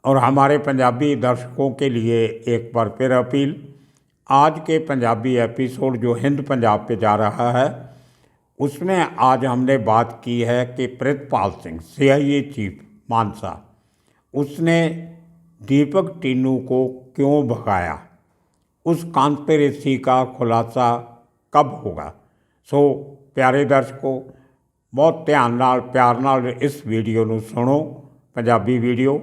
और हमारे पंजाबी दर्शकों के लिए एक बार फिर अपील, आज के पंजाबी एपिसोड जो हिंद पंजाब पे जा रहा है उसमें आज हमने बात की है कि प्रितपाल सिंह सीआईए चीफ मानसा, उसने दीपक टिन्नू को क्यों भगाया, उस कॉन्स्पिरेसी का खुलासा कब होगा। सो प्यारे दर्शकों, बहुत ध्यान नाल प्यार नाल इस वीडियो ਨੂੰ सुनो। पंजाबी वीडियो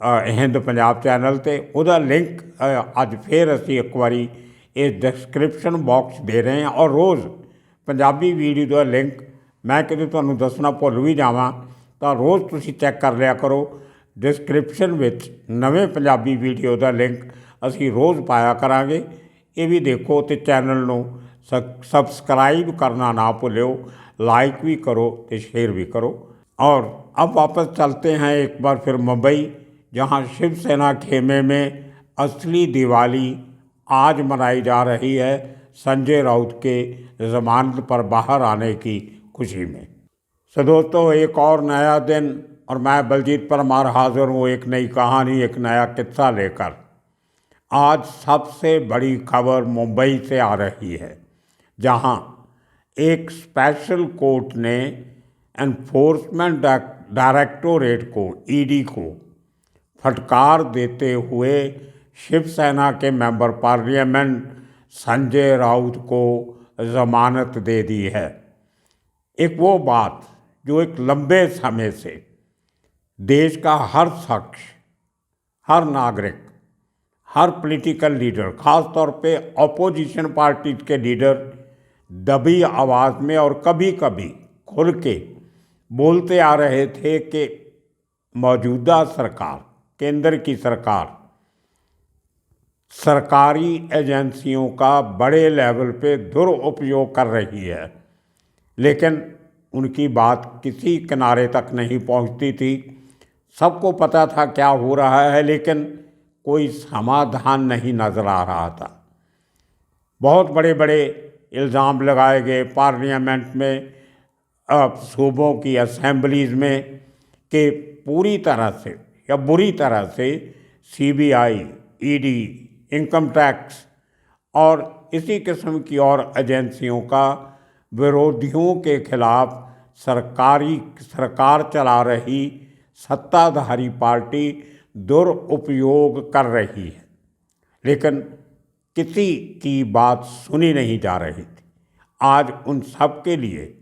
हिंद पंजाब चैनल ते ਉਹਦਾ लिंक ਅੱਜ फिर ਅਸੀਂ एक बारी इस डिस्क्रिप्शन बॉक्स दे रहे हैं और रोज़ पंजाबी वीडियो ਦਾ लिंक मैं किते ਤੁਹਾਨੂੰ ਦੱਸਣਾ ਭੁੱਲ ਵੀ ਜਾਵਾਂ ਤਾਂ रोज़ ਤੁਸੀਂ चैक कर लिया करो। डिस्क्रिप्शन ਵਿੱਚ ਨਵੇਂ ਪੰਜਾਬੀ ਵੀਡੀਓ ਦਾ ਲਿੰਕ ਅਸੀਂ रोज़ पाया करांगे। ये भी देखो तो चैनल ਨੂੰ सब्सक्राइब करना ना भूल्यो, लाइक भी करो तो शेयर भी करो। और अब वापस चलते हैं एक बार फिर मुंबई, जहां शिवसेना खेमे में असली दिवाली आज मनाई जा रही है संजय राउत के ज़मानत पर बाहर आने की खुशी में। सो दोस्तों, एक और नया दिन और मैं बलजीत परमार हाजिर हूँ एक नई कहानी, एक नया किस्सा लेकर। आज सबसे बड़ी खबर मुंबई से आ रही है, जहां एक स्पेशल कोर्ट ने एनफोर्समेंट डायरेक्टोरेट को, ईडी को फटकार देते हुए शिवसेना के मेंबर पार्लियामेंट संजय राउत को ज़मानत दे दी है। एक वो बात जो एक लंबे समय से देश का हर शख्स, हर नागरिक, हर पॉलिटिकल लीडर, ख़ास तौर पे अपोजिशन पार्टी के लीडर दबी आवाज़ में और कभी कभी खुल के बोलते आ रहे थे कि मौजूदा सरकार, केंद्र की सरकार, सरकारी एजेंसियों का बड़े लेवल पे दुरुपयोग कर रही है, लेकिन उनकी बात किसी किनारे तक नहीं पहुंचती थी। सबको पता था क्या हो रहा है, लेकिन कोई समाधान नहीं नज़र आ रहा था। बहुत बड़े बड़े इल्ज़ाम लगाए गए पार्लियामेंट में, सूबों की असेंबलीज़ में, कि पूरी तरह से या बुरी तरह से सीबीआई, ईडी, इनकम टैक्स और इसी किस्म की और एजेंसियों का विरोधियों के खिलाफ सरकार चला रही सत्ताधारी पार्टी दुरुपयोग कर रही है, लेकिन किसी की बात सुनी नहीं जा रही थी। आज उन सब के लिए,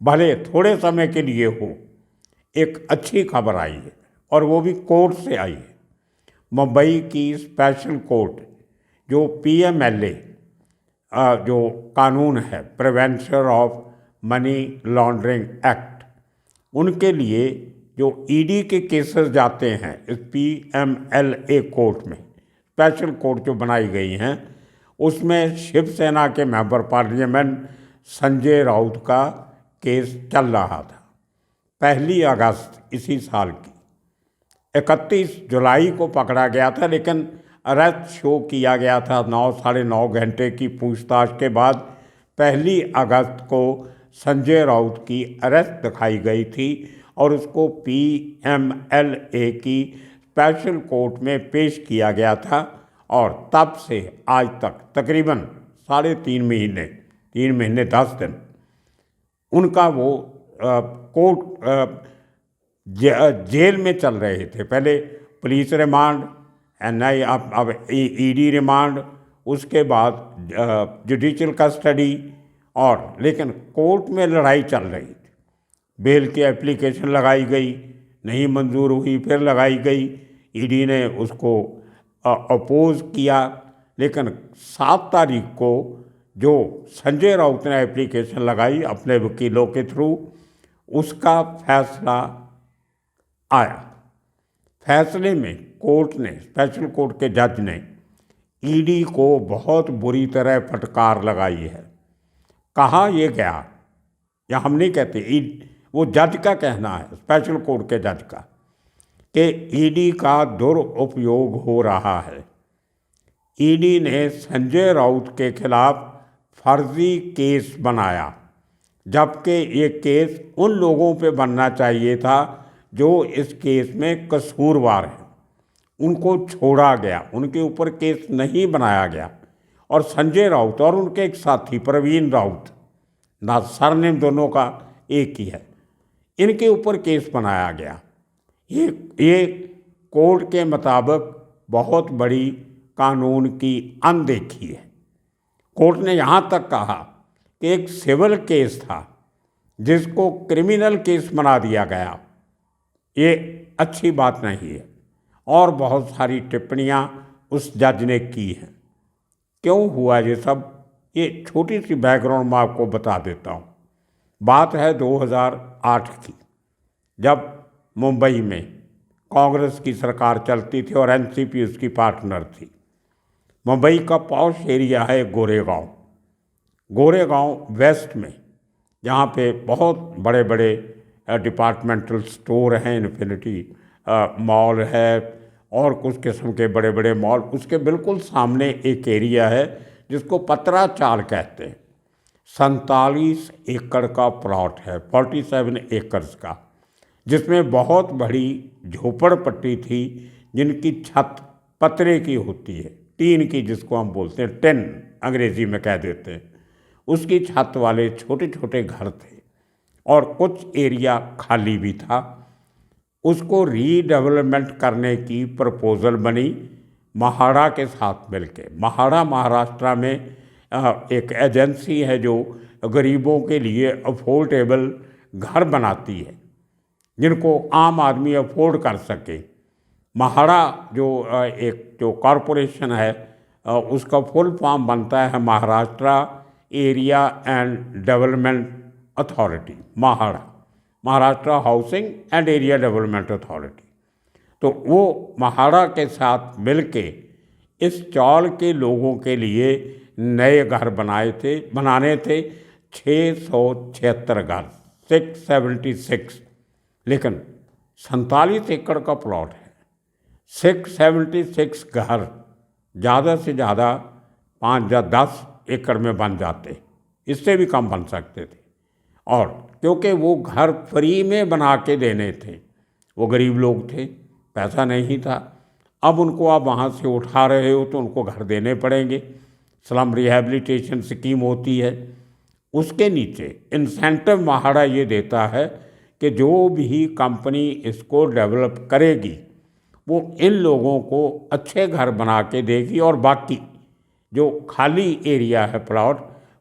भले थोड़े समय के लिए हो, एक अच्छी खबर आई है और वो भी कोर्ट से आई है। मुंबई की स्पेशल कोर्ट जो पीएमएलए जो कानून है, prevention of money laundering act, उनके लिए जो ईडी के केसेस जाते हैं इस पीएमएलए कोर्ट में, स्पेशल कोर्ट जो बनाई गई हैं, उसमें शिवसेना के मेंबर पार्लियामेंट संजय राउत का केस चल रहा था। 1 अगस्त इसी साल की 31 जुलाई को पकड़ा गया था, लेकिन अरेस्ट शो किया गया था 9 साढ़े 9 घंटे की पूछताछ के बाद। 1 अगस्त को संजय राउत की अरेस्ट दिखाई गई थी और उसको पीएमएलए की स्पेशल कोर्ट में पेश किया गया था। और तब से आज तक तकरीबन 3.5 महीने, 3 महीने 10 दिन उनका वो कोर्ट जेल में चल रहे थे। पहले पुलिस रिमांड, एनआई, अब ईडी रिमांड, उसके बाद जुडिशल कस्टडी, और लेकिन कोर्ट में लड़ाई चल रही थी। बेल की एप्लीकेशन लगाई गई, नहीं मंजूर हुई, फिर लगाई गई, ईडी ने उसको अपोज किया, लेकिन 7 तारीख को जो संजय राउत ने एप्लीकेशन लगाई अपने वकीलों के थ्रू, उसका फैसला आया। फैसले में कोर्ट ने, स्पेशल कोर्ट के जज ने ईडी को बहुत बुरी तरह फटकार लगाई है। कहा यह गया, या हम नहीं कहते, वो जज का कहना है, स्पेशल कोर्ट के जज का, कि ईडी का दुरुपयोग हो रहा है। ईडी ने संजय राउत के खिलाफ फर्जी केस बनाया, जबकि ये केस उन लोगों पे बनना चाहिए था जो इस केस में कसूरवार हैं। उनको छोड़ा गया, उनके ऊपर केस नहीं बनाया गया। और संजय राउत और उनके एक साथी प्रवीण राउत, ना सरनेम दोनों का एक ही है, इनके ऊपर केस बनाया गया। ये कोर्ट के मुताबिक बहुत बड़ी कानून की अनदेखी है। कोर्ट ने यहाँ तक कहा कि एक सिविल केस था जिसको क्रिमिनल केस बना दिया गया, ये अच्छी बात नहीं है। और बहुत सारी टिप्पणियाँ उस जज ने की हैं। क्यों हुआ ये सब, ये छोटी सी बैकग्राउंड मैं आपको बता देता हूँ। बात है 2008 की, जब मुंबई में कांग्रेस की सरकार चलती थी और एनसीपी उसकी पार्टनर थी। मुंबई का पॉश एरिया है गोरेगांव। गोरेगांव वेस्ट में, जहाँ पे बहुत बड़े बड़े डिपार्टमेंटल स्टोर हैं, इन्फिनिटी मॉल है और कुछ किस्म के बड़े बड़े मॉल, उसके बिल्कुल सामने एक एरिया है जिसको पतरा चाल कहते हैं। 47 एकड़ का प्लॉट है, 47 एकर्स का, जिसमें बहुत बड़ी झोपड़पट्टी थी जिनकी छत पतरे की होती है, टीन की, जिसको हम बोलते हैं टिन अंग्रेजी में कह देते हैं। उसकी छत वाले छोटे छोटे घर थे और कुछ एरिया खाली भी था। उसको रीडेवलपमेंट करने की प्रपोज़ल बनी महाड़ा के साथ मिलके। महाड़ा महाराष्ट्र में एक एजेंसी है जो गरीबों के लिए अफोर्डेबल घर बनाती है, जिनको आम आदमी अफोर्ड कर सके। महाड़ा जो कॉरपोरेशन है, उसका फुल फॉर्म बनता है Maharashtra area and development authority, MHADA, Maharashtra housing and area development authority. तो वो महाड़ा के साथ मिलके इस चौल के लोगों के लिए नए घर बनाने थे 676 घर, 676। लेकिन 47 एकड़ का प्लॉट है, 676 घर ज़्यादा से ज़्यादा 5 या 10 एकड़ में बन जाते, इससे भी कम बन सकते थे। और क्योंकि वो घर फ्री में बना के देने थे, वो गरीब लोग थे, पैसा नहीं था। अब उनको आप वहाँ से उठा रहे हो तो उनको घर देने पड़ेंगे। स्लम रिहैबिलिटेशन स्कीम होती है, उसके नीचे इंसेंटिव महाड़ा ये देता है कि जो भी कंपनी इसको डेवलप करेगी वो इन लोगों को अच्छे घर बना के देगी और बाकी जो खाली एरिया है प्लॉट,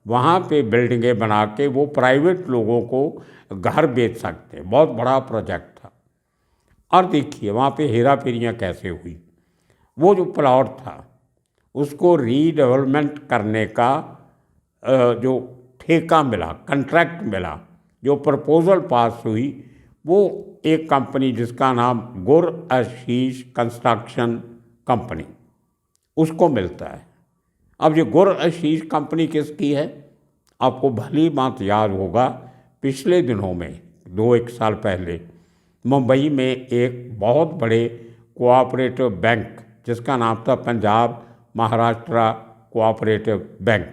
वहाँ पे बिल्डिंगें बना के वो प्राइवेट लोगों को घर बेच सकते हैं। बहुत बड़ा प्रोजेक्ट था। और देखिए वहाँ पे हेरा फेरियाँ कैसे हुई। वो जो प्लॉट था उसको रीडेवलपमेंट करने का जो ठेका मिला, कॉन्ट्रैक्ट मिला, जो प्रपोजल पास हुई, वो एक कंपनी जिसका नाम गुर आशीष कंस्ट्रक्शन कंपनी, उसको मिलता है। अब ये गुर आशीष कंपनी किसकी है, आपको भली बात याद होगा, पिछले दिनों में 2-1 साल पहले मुंबई में एक बहुत बड़े कोऑपरेटिव बैंक जिसका नाम था पंजाब महाराष्ट्र कोऑपरेटिव बैंक,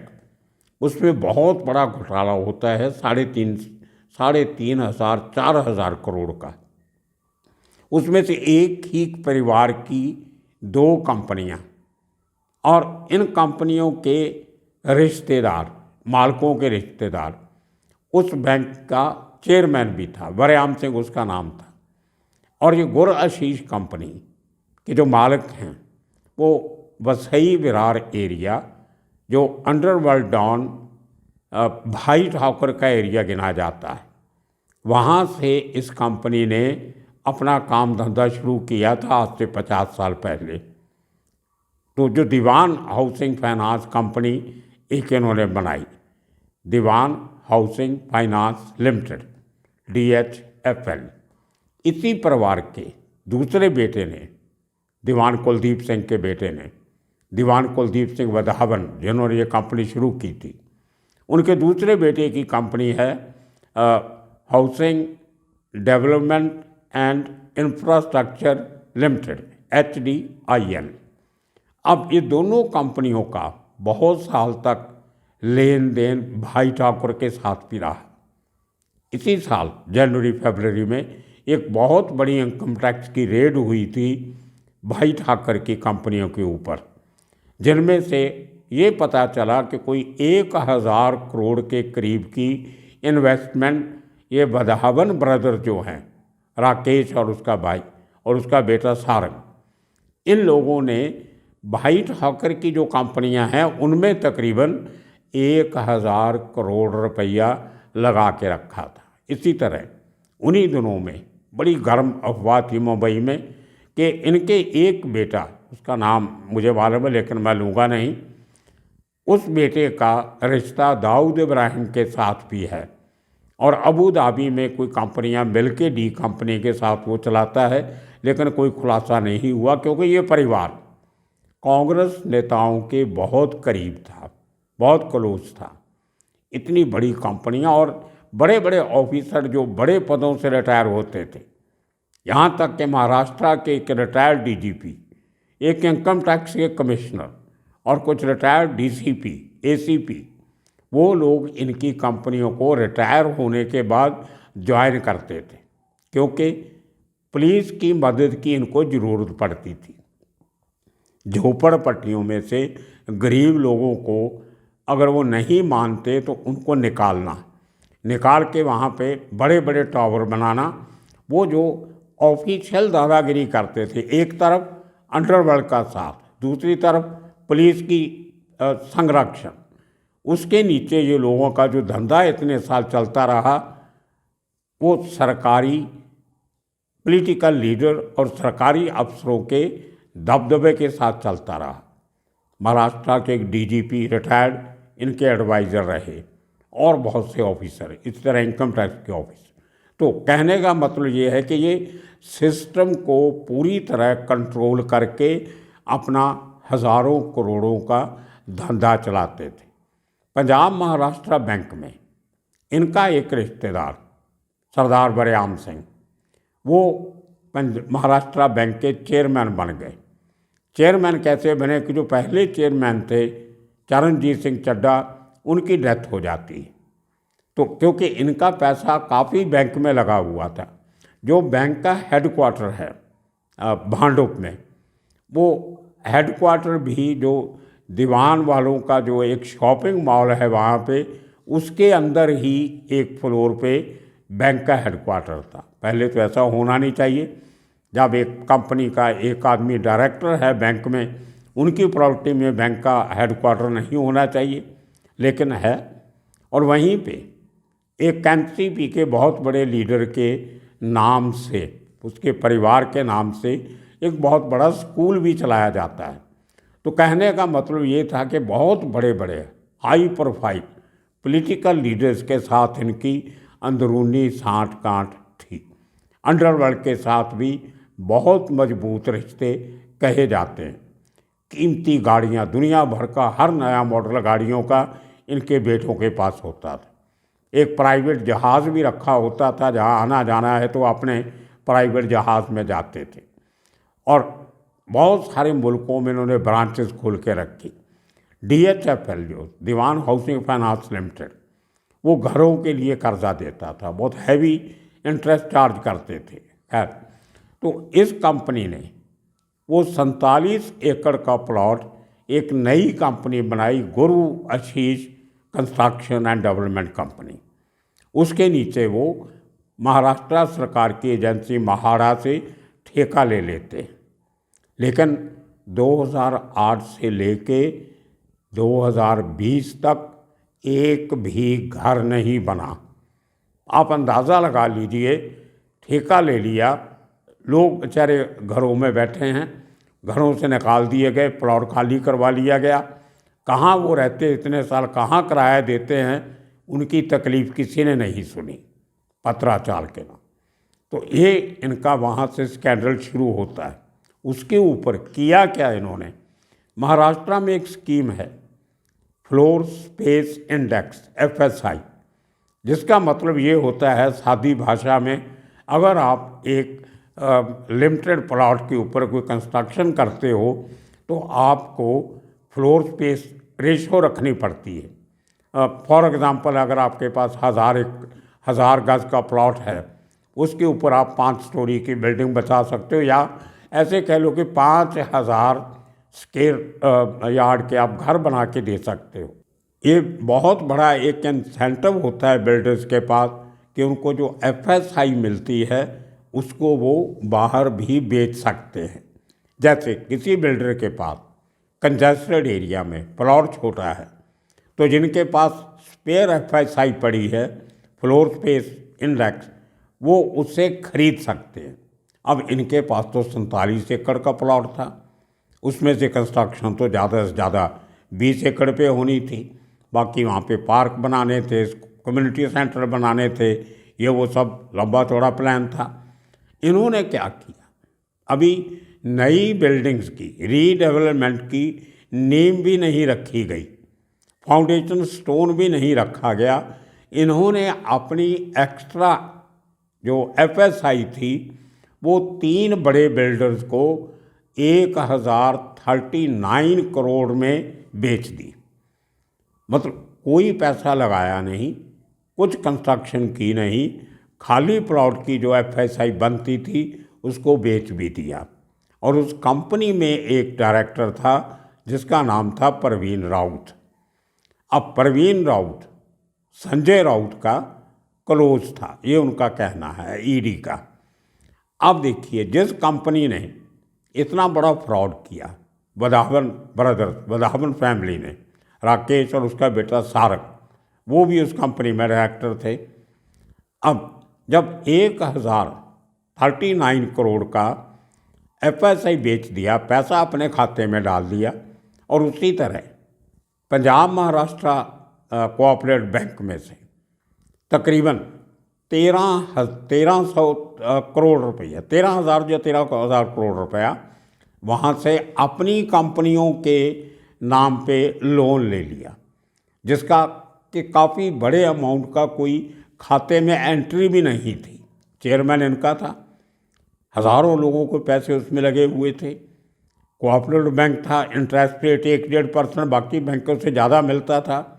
उसमें बहुत बड़ा घोटाला होता है, 3,500-4,000 करोड़ का। उसमें से एक ही परिवार की 2 कंपनियां और इन कंपनियों के रिश्तेदार, मालिकों के रिश्तेदार, उस बैंक का चेयरमैन भी था, वरयाम सिंह उसका नाम था। और ये गुर आशीष कंपनी के जो मालिक हैं वो वसई विरार एरिया, जो अंडरवर्ल्ड डॉन भाई ठाकुर का एरिया गिना जाता है, वहाँ से इस कंपनी ने अपना काम धंधा शुरू किया था आज से 50 साल पहले। तो जो दीवान हाउसिंग फाइनेंस कंपनी एक इन्होंने बनाई, दीवान हाउसिंग फाइनेंस लिमिटेड, DHFL। इसी परिवार के दूसरे बेटे ने, दीवान कुलदीप सिंह के बेटे ने, दीवान कुलदीप सिंह वधावन, जिन्होंने ये कंपनी शुरू की थी, उनके दूसरे बेटे की कंपनी है housing development and infrastructure limited, HDIL। अब ये दोनों कंपनियों का बहुत साल तक लेन देन भाई ठाकुर के साथ भी रहा। इसी साल जनवरी फरवरी में एक बहुत बड़ी इनकम टैक्स की रेड हुई थी भाई ठाकर की कंपनियों के ऊपर, जिनमें से ये पता चला कि कोई 1000 करोड़ के करीब की इन्वेस्टमेंट ये बधावन ब्रदर जो हैं, राकेश और उसका भाई और उसका बेटा सारंग, इन लोगों ने भाई ठाकर की जो कंपनियां हैं उनमें तकरीबन 1000 करोड़ रुपया लगा के रखा था। इसी तरह उन्हीं दिनों में बड़ी गर्म अफवाह थी मुंबई में कि इनके एक बेटा, उसका नाम मुझे मालूम है लेकिन मैं लूँगा नहीं, उस बेटे का रिश्ता दाऊद इब्राहिम के साथ भी है और अबू धाबी में कोई कंपनियां मिलके डी कंपनी के साथ वो चलाता है, लेकिन कोई खुलासा नहीं हुआ क्योंकि ये परिवार कांग्रेस नेताओं के बहुत करीब था, बहुत क्लोज था। इतनी बड़ी कंपनियां और बड़े बड़े ऑफिसर जो बड़े पदों से रिटायर होते थे, यहाँ तक कि महाराष्ट्र के एक रिटायर्ड डीजीपी, एक इनकम टैक्स के कमिश्नर और कुछ रिटायर्ड डीसीपी, एसीपी, वो लोग इनकी कंपनियों को रिटायर होने के बाद ज्वाइन करते थे क्योंकि पुलिस की मदद की इनको ज़रूरत पड़ती थी। झोपड़पट्टियों में से गरीब लोगों को अगर वो नहीं मानते तो उनको निकाल के वहाँ पे बड़े बड़े टावर बनाना। वो जो ऑफिशियल दादागिरी करते थे, एक तरफ अंडरवर्ल्ड का साथ, दूसरी तरफ पुलिस की संरक्षण, उसके नीचे ये लोगों का जो धंधा इतने साल चलता रहा वो सरकारी पॉलिटिकल लीडर और सरकारी अफसरों के दबदबे के साथ चलता रहा। महाराष्ट्र के एक डीजीपी रिटायर्ड इनके एडवाइज़र रहे और बहुत से ऑफिसर, इस तरह इनकम टैक्स के ऑफिसर। तो कहने का मतलब ये है कि ये सिस्टम को पूरी तरह कंट्रोल करके अपना हज़ारों करोड़ों का धंधा चलाते थे। पंजाब महाराष्ट्र बैंक में इनका एक रिश्तेदार सरदार बरयाम सिंह, वो महाराष्ट्र बैंक के चेयरमैन बन गए। चेयरमैन कैसे बने कि जो पहले चेयरमैन थे चरणजीत सिंह चड्ढा, उनकी डेथ हो जाती है। तो क्योंकि इनका पैसा काफ़ी बैंक में लगा हुआ था, जो बैंक का हेडक्वार्टर है भांडुप में, वो हेडक्वार्टर भी जो दीवान वालों का जो एक शॉपिंग मॉल है वहाँ पे, उसके अंदर ही एक फ्लोर पे बैंक का हेडक्वार्टर था। पहले तो ऐसा होना नहीं चाहिए। जब एक कंपनी का एक आदमी डायरेक्टर है बैंक में, उनकी प्रॉपर्टी में बैंक का हेडक्वार्टर नहीं होना चाहिए, लेकिन है। और वहीं पे एक एनसीपी के बहुत बड़े लीडर के नाम से, उसके परिवार के नाम से एक बहुत बड़ा स्कूल भी चलाया जाता है। तो कहने का मतलब ये था कि बहुत बड़े बड़े हाई प्रोफाइल पॉलिटिकल लीडर्स के साथ इनकी अंदरूनी साठ गांठ थी। अंडरवर्ल्ड के साथ भी बहुत मजबूत रिश्ते कहे जाते हैं। कीमती गाड़ियाँ, दुनिया भर का हर नया मॉडल गाड़ियों का इनके बेटों के पास होता था। एक प्राइवेट जहाज़ भी रखा होता था, जहाँ आना जाना है तो अपने प्राइवेट जहाज़ में जाते थे। और बहुत सारे मुल्कों में इन्होंने ब्रांचेस खोल के रखी। DHFL जो दीवान हाउसिंग फाइनेंस लिमिटेड, वो घरों के लिए कर्जा देता था, बहुत हैवी इंटरेस्ट चार्ज करते थे। खैर, तो इस कंपनी ने वो 47 एकड़ का प्लॉट एक नई कंपनी बनाई, गुरु आशीष कंस्ट्रक्शन एंड डेवलपमेंट कंपनी। उसके नीचे वो महाराष्ट्र सरकार की एजेंसी महाड़ा से ठेका ले लेते हैं। लेकिन 2008 से लेके 2020 तक एक भी घर नहीं बना। आप अंदाज़ा लगा लीजिए, ठेका ले लिया, लोग बेचारे घरों में बैठे हैं, घरों से निकाल दिए गए, प्लॉट खाली करवा लिया गया। कहाँ वो रहते इतने साल, कहाँ किराया देते हैं, उनकी तकलीफ़ किसी ने नहीं सुनी, पत्राचार के नाम। तो ये इनका वहाँ से स्कैंडल शुरू होता है। उसके ऊपर किया क्या इन्होंने, महाराष्ट्र में एक स्कीम है फ्लोर स्पेस इंडेक्स FSI, जिसका मतलब ये होता है सादी भाषा में, अगर आप एक लिमिटेड प्लॉट के ऊपर कोई कंस्ट्रक्शन करते हो तो आपको फ्लोर स्पेस रेशो रखनी पड़ती है। फॉर एग्ज़ाम्पल, अगर आपके पास 1000 गज का प्लॉट है, उसके ऊपर आप 5 स्टोरी की बिल्डिंग बचा सकते हो या ऐसे कह लो कि 5,000 स्क्वायर यार्ड के आप घर बना के दे सकते हो। ये बहुत बड़ा एक इंसेंटिव होता है बिल्डर्स के पास कि उनको जो FSI मिलती है उसको वो बाहर भी बेच सकते हैं। जैसे किसी बिल्डर के पास कंजेस्टेड एरिया में प्लॉट छोटा है तो जिनके पास स्पेयर FSI पड़ी है, फ्लोर स्पेस इंडेक्स, वो उससे खरीद सकते हैं। अब इनके पास तो 47 एकड़ का प्लॉट था, उसमें से कंस्ट्रक्शन तो ज़्यादा से ज़्यादा 20 एकड़ पे होनी थी, बाकी वहाँ पे पार्क बनाने थे, कम्युनिटी सेंटर बनाने थे, ये वो सब लंबा चौड़ा प्लान था। इन्होंने क्या किया, अभी नई बिल्डिंग्स की रीडेवलपमेंट की नींव भी नहीं रखी गई, फाउंडेशन स्टोन भी नहीं रखा गया। इन्होंने अपनी एक्स्ट्रा जो FSI थी वो 3 बड़े बिल्डर्स को 1,039 करोड़ में बेच दी। मतलब कोई पैसा लगाया नहीं, कुछ कंस्ट्रक्शन की नहीं, खाली प्लॉट की जो FSI बनती थी उसको बेच भी दिया। और उस कंपनी में एक डायरेक्टर था जिसका नाम था परवीन राउत। अब परवीन राउत संजय राउत का क्लोज था, ये उनका कहना है ED का। अब देखिए, जिस कंपनी ने इतना बड़ा फ्रॉड किया, वधावन ब्रदर्स, वधावन फैमिली ने, राकेश और उसका बेटा सारंग, वो भी उस कंपनी में डायरेक्टर थे। अब जब 1,039 करोड़ का FSI बेच दिया, पैसा अपने खाते में डाल दिया, और उसी तरह पंजाब महाराष्ट्र कोऑपरेटिव बैंक में से तकरीबन 1300 करोड़ रुपया, 13,000 या 13,000 करोड़ रुपया वहाँ से अपनी कंपनियों के नाम पे लोन ले लिया, जिसका कि काफ़ी बड़े अमाउंट का कोई खाते में एंट्री भी नहीं थी। चेयरमैन इनका था, हज़ारों लोगों को पैसे उसमें लगे हुए थे। कोऑपरेटिव बैंक था, इंटरेस्ट रेट 1-1.5%, बाकी बैंकों से ज़्यादा मिलता था।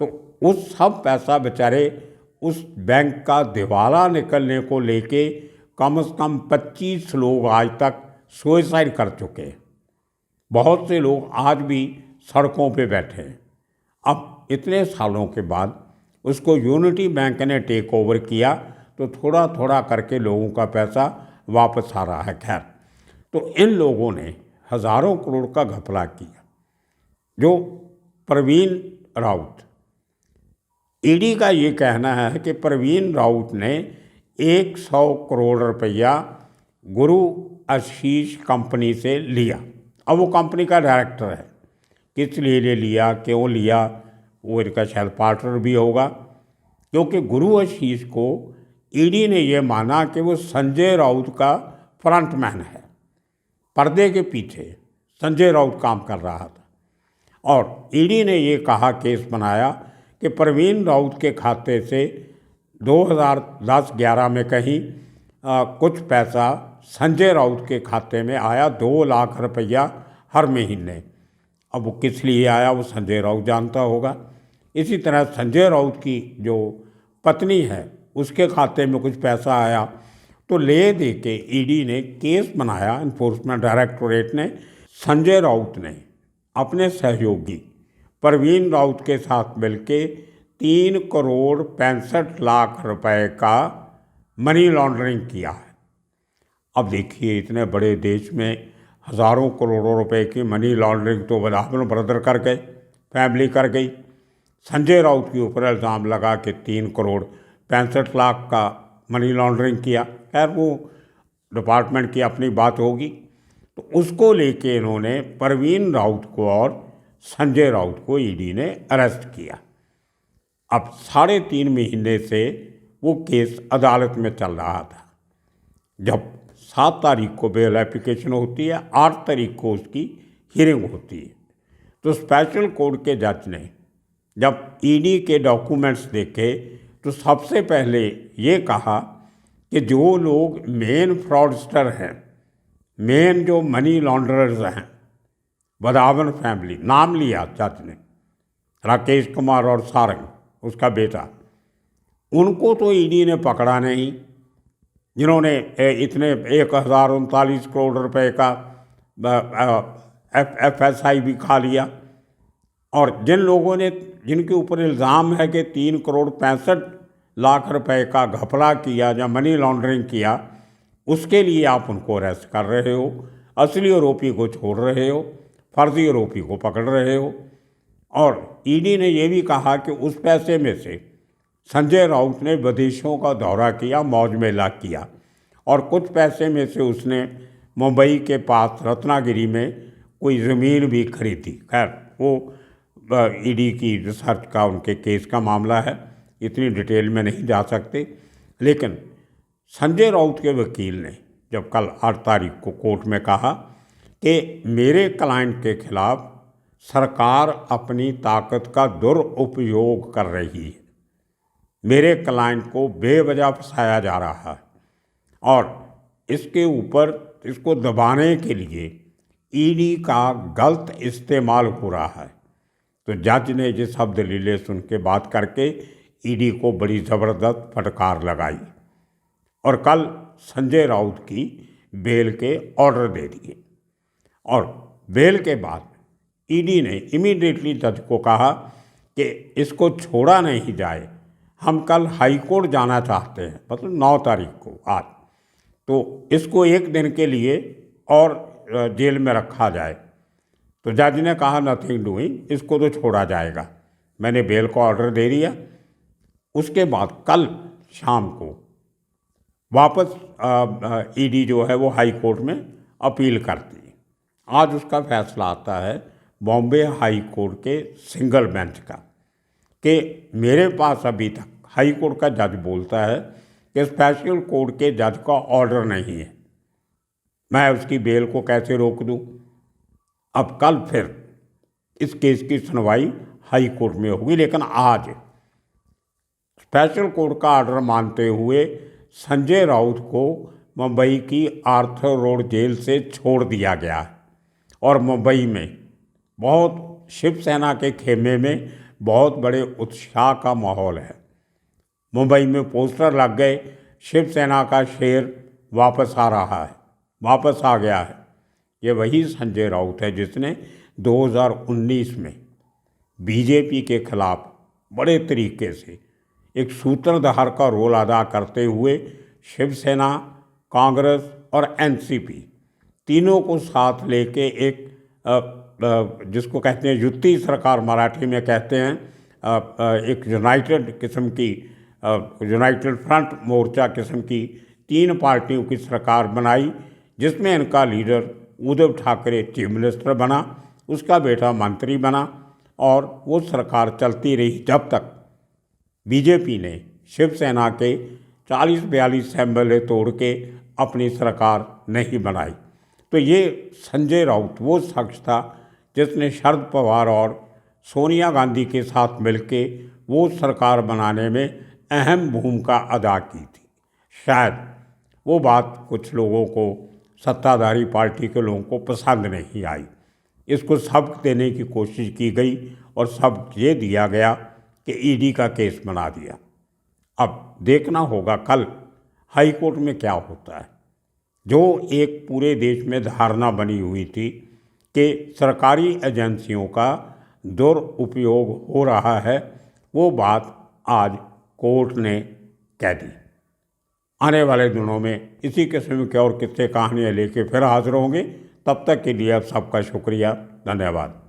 तो उस सब पैसा बेचारे उस बैंक का दिवाला निकलने को लेके कम से कम 25 लोग आज तक सुसाइड कर चुके हैं। बहुत से लोग आज भी सड़कों पे बैठे हैं। अब इतने सालों के बाद उसको यूनिटी बैंक ने टेक ओवर किया तो थोड़ा थोड़ा करके लोगों का पैसा वापस आ रहा है। खैर, तो इन लोगों ने हज़ारों करोड़ का घपला किया। जो परवीन राउत, ED का ये कहना है कि परवीन राउत ने 100 करोड़ रुपया गुरु आशीष कंपनी से लिया। अब वो कंपनी का डायरेक्टर है, किस लिए ले लिया, क्यों लिया, वो इनका शायद पार्टनर भी होगा। क्योंकि गुरु आशीष को ED ने ये माना कि वो संजय राउत का फ्रंटमैन है, पर्दे के पीछे संजय राउत काम कर रहा था। और ED ने ये कहा, केस बनाया कि परवीन राउत के खाते से 2010-11 में कहीं कुछ पैसा संजय राउत के खाते में आया, 2 लाख रुपया हर महीने। अब वो किस लिए आया वो संजय राउत जानता होगा। इसी तरह संजय राउत की जो पत्नी है उसके खाते में कुछ पैसा आया, तो ले दे के ED ने केस बनाया, इन्फोर्समेंट डायरेक्टोरेट ने। संजय राउत ने अपने सहयोगी परवीन राउत के साथ मिलके 3 करोड़ 65 लाख रुपए का मनी लॉन्ड्रिंग किया है। अब देखिए, इतने बड़े देश में हज़ारों करोड़ों रुपए की मनी लॉन्ड्रिंग तो वधावन ब्रदर कर गए, फैमिली कर गई। संजय राउत के ऊपर इल्ज़ाम लगा कि 3 करोड़ 65 लाख का मनी लॉन्ड्रिंग किया। खैर, वो डिपार्टमेंट की अपनी बात होगी। तो उसको लेके इन्होंने परवीन राउत को और संजय राउत को ED ने अरेस्ट किया। अब 3.5 महीने से वो केस अदालत में चल रहा था। जब 7 तारीख को बेल एप्लीकेशन होती है, 8 तारीख को उसकी हियरिंग होती है, तो स्पेशल कोर्ट के जज ने जब ED के डॉक्यूमेंट्स देखे तो सबसे पहले ये कहा कि जो लोग मेन फ्रॉडस्टर हैं, मेन जो मनी लॉन्ड्रर्स हैं, वधावन फैमिली, नाम लिया जज ने, राकेश कुमार और सारंग उसका बेटा, उनको तो ED ने पकड़ा नहीं, जिन्होंने इतने 1039 करोड़ रुपए का FSI भी खा लिया, और जिन लोगों ने, जिनके ऊपर इल्ज़ाम है कि 3,65 करोड़ रुपए का घपला किया या मनी लॉन्ड्रिंग किया, उसके लिए आप उनको अरेस्ट कर रहे हो, असली आरोपी को छोड़ रहे हो, फर्जी आरोपी को पकड़ रहे हो। और ईडी ने यह भी कहा कि उस पैसे में से संजय राउत ने विदेशों का दौरा किया, मौज मेला किया, और कुछ पैसे में से उसने मुंबई के पास रत्नागिरी में कोई ज़मीन भी खरीदी। खैर, वो ईडी की रिसर्च का, उनके केस का मामला है, इतनी डिटेल में नहीं जा सकते। लेकिन संजय राउत के वकील ने जब कल 8 तारीख को कोर्ट में कहा कि मेरे क्लाइंट के खिलाफ सरकार अपनी ताकत का दुरुपयोग कर रही है, मेरे क्लाइंट को बेवजह फंसाया जा रहा है, और इसके ऊपर इसको दबाने के लिए ईडी का गलत इस्तेमाल हो रहा है। तो जज ने ये सब दलीलें सुन के बात करके ईडी को बड़ी ज़बरदस्त फटकार लगाई, और कल संजय राउत की बेल के ऑर्डर दे दिए। और बेल के बाद ईडी ने इमीडिएटली जज को कहा कि इसको छोड़ा नहीं जाए, हम कल हाई कोर्ट जाना चाहते हैं, मतलब 9 तारीख को आज, तो इसको एक दिन के लिए और जेल में रखा जाए। तो जज ने कहा नथिंग डूइंग, इसको तो छोड़ा जाएगा, मैंने बेल का ऑर्डर दे दिया। उसके बाद कल शाम को वापस ईडी जो है वो हाई कोर्ट में अपील करती है। आज उसका फैसला आता है बॉम्बे हाई कोर्ट के सिंगल बेंच का, कि मेरे पास अभी तक, हाई कोर्ट का जज बोलता है कि स्पेशल कोर्ट के जज का ऑर्डर नहीं है, मैं उसकी बेल को कैसे रोक दूं। अब कल फिर इस केस की सुनवाई हाई कोर्ट में होगी, लेकिन आज स्पेशल कोर्ट का ऑर्डर मानते हुए संजय राउत को मुंबई की आर्थर रोड जेल से छोड़ दिया गया है, और मुंबई में बहुत, शिवसेना के खेमे में बहुत बड़े उत्साह का माहौल है। मुंबई में पोस्टर लग गए, शिवसेना का शेर वापस आ रहा है, वापस आ गया है। ये वही संजय राउत है जिसने 2019 में बीजेपी के खिलाफ बड़े तरीके से एक सूत्रधार का रोल अदा करते हुए शिवसेना, कांग्रेस और एनसीपी तीनों को साथ लेके एक जिसको कहते हैं युति सरकार, मराठी में कहते हैं, एक यूनाइटेड किस्म की, यूनाइटेड फ्रंट मोर्चा किस्म की 3 पार्टियों की सरकार बनाई, जिसमें इनका leader Uddhav Thackeray chief minister बना, उसका बेटा मंत्री बना, और वो सरकार चलती रही जब तक बीजेपी ने शिवसेना के 40-42 एमएलए तोड़ के अपनी सरकार नहीं बनाई। तो ये संजय राउत वो शख्स था जिसने शरद पवार और सोनिया गांधी के साथ मिलके वो सरकार बनाने में अहम भूमिका अदा की थी। शायद वो बात कुछ लोगों को, सत्ताधारी पार्टी के लोगों को पसंद नहीं आई। इसको सबक देने की कोशिश की गई, और सबक ये दिया गया कि ईडी का केस बना दिया। अब देखना होगा कल हाई कोर्ट में क्या होता है। जो एक पूरे देश में धारणा बनी हुई थी कि सरकारी एजेंसियों का दुरुपयोग हो रहा है, वो बात आज कोर्ट ने कह दी। आने वाले दिनों में इसी किस्म के और किस्से कहानियाँ लेके फिर हाजिर होंगे। तब तक के लिए आप सबका शुक्रिया, धन्यवाद।